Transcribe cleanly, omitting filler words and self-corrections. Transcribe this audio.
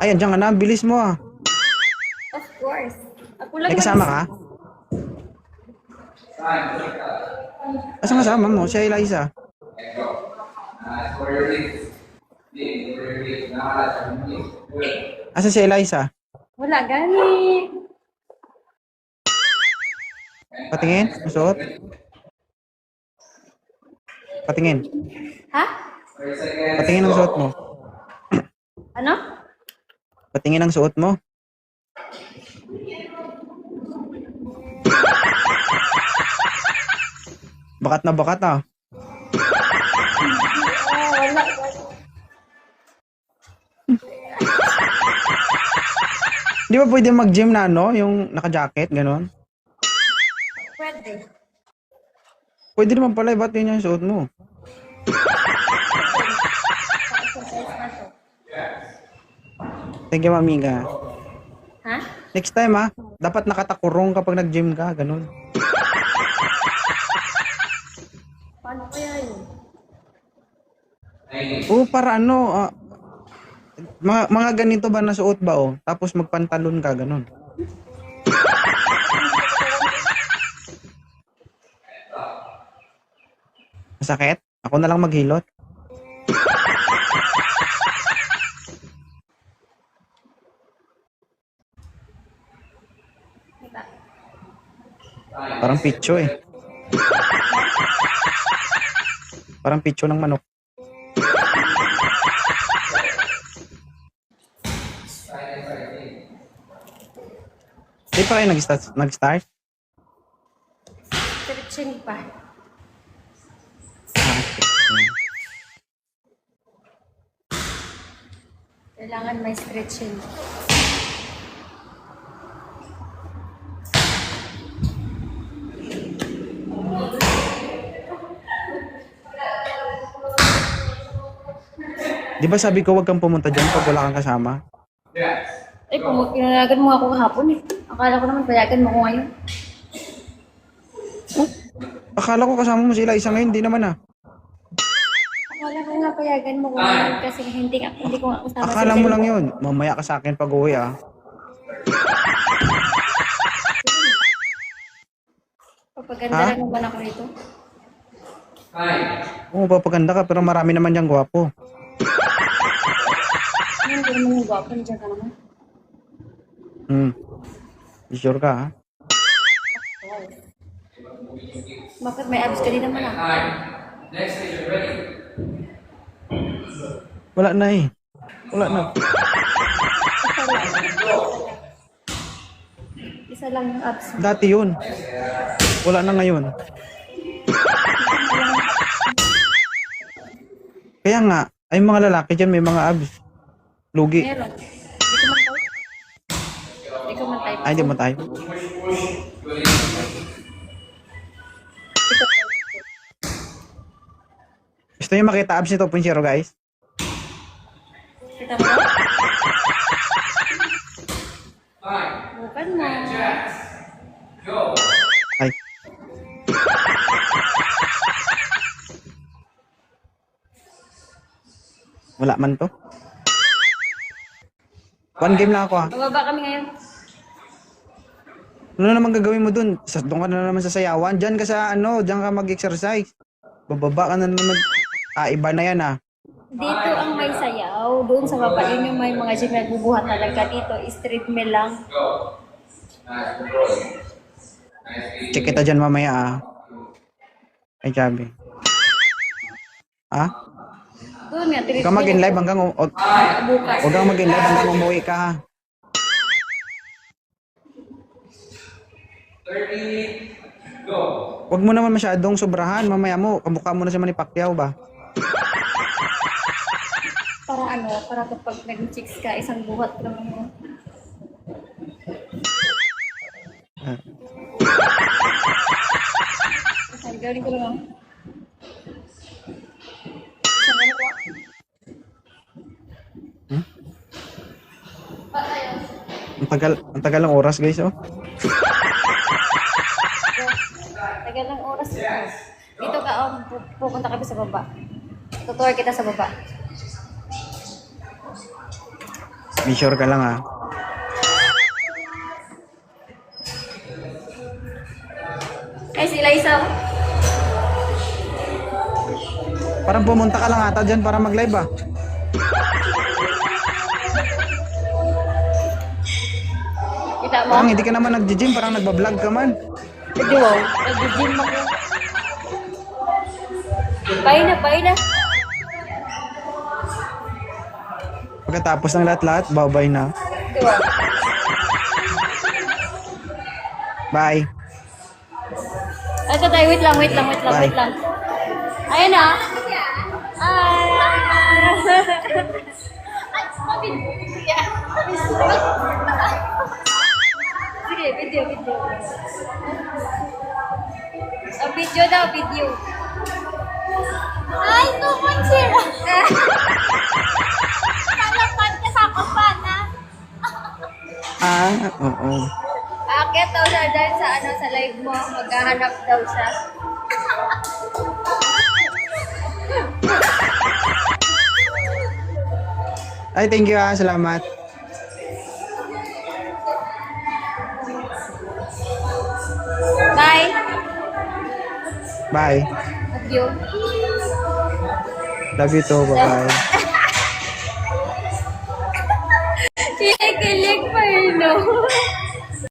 Ay, andiyan ka na. Bilis mo ah. Of course. Ako lang May kasama ka? Asan kasama mo? Si Eliza. Asan si Eliza? Wala, gani. Patingin? Masuot? Patingin. Ha? Patingin ang suot mo. Ano? Patingin ang suot mo. Bakat na bakat ah. Wala. Di ba pwede mag-gym na ano? Yung naka-jacket, gano'n? Pwede. Pwede naman pala, ba't yun yung suot mo? Exercise na to. Thank you, mamiga. Ha? Next time ah, dapat nakatakurong kapag nag-gym ka, gano'n. Paano kaya yun? Oo, para ano, mga ganito ba na suot ba oh? Tapos magpantalon ka, gano'n. Masakit? Ako na lang maghilot. Parang pitcho eh. Parang pitcho ng manok. Di pa kayo nag-start? Stretching pa. Kailangan may stretching. Di ba sabi ko wag kang pumunta dyan pag wala kang kasama? Eh, pinayagan mo ako kahapon eh. Akala ko naman payagan mo ako ngayon. Akala ko kasama mo sila, isa ngayon, di naman ah. Akala ko nga payagan mo ko ngayon kasi hindi ko nga kasama Akala mo lang yun. Mamaya ka sa akin pag uwi ah. Papaganda Ha? lang naman ako rito. Oo, papaganda ka pero marami naman dyan gwapo. Hindi naman yung gwapo, nandiyan ka naman. Sure ka ha? Bakit may abs ka din naman ah? Wala na eh. Wala na. Isa lang yung abs mo. Dati yun. Wala na ngayon. Kaya nga, ay mga lalaki dyan may mga abs. Lugi. Meron. Hindi ko man type. Ay, di mo tayo. Gusto niyo makita abs ni 2.0 guys? Kita mo? Bukan mo. Ay. Wala man to. One game lang ako ah. Bababa kami ngayon. Ano naman gagawin mo dun? Doon ka na naman sa sayawan. Diyan ka sa ano, diyan ka mag-exercise. Bababa ka na naman. Iba na yan ah. Dito ang may sayaw. Doon sa baba, yun yung may mga gym nagbubuhat talaga. Dito, street meal lang. Check kita dyan mamaya ah. Ay, Javi. Ha? Doon nga, Huwag kang mag-in live hanggang bukas. huwag kang mag-in live hanggang umuwi ka ha. 30, go. Huwag mo naman masyadong sobrahan. Mamaya mo, kamukha mo na si Manny Pacquiao ba? Para ano, para kapag nag-chicks ka, isang buhat lang mo. Ay, galing ko lang ako. Saan ka nakuha? Ang tagal ng oras guys oh. Tagal ng oras. Dito ka, pupunta kami sa baba. Tutuwar kita sa baba. Be sure ka lang ha. Ay, sila isang. Parang pumunta ka lang ata dyan para mag-live ah. Kita mo? Parang hindi ka naman nag-gym, parang nagbablog ka man. Pwede wow. Nag-gym ako. Bye na. Pagkatapos ng lahat-lahat, bye-bye na. Pwede wow. Bye. Ito tayo, wait lang. Bye. Ayun na. Sige, video. Video daw, video. Ay, tumon sila. Nalapan ka sa kapan, ha? Oo. Aakyat daw siya dahil sa live mo. Maghahanap daw siya. Ay, thank you ah. Salamat. Bye. Bye. Love you. Love you too. Bye-bye. Kilig pa yun, no?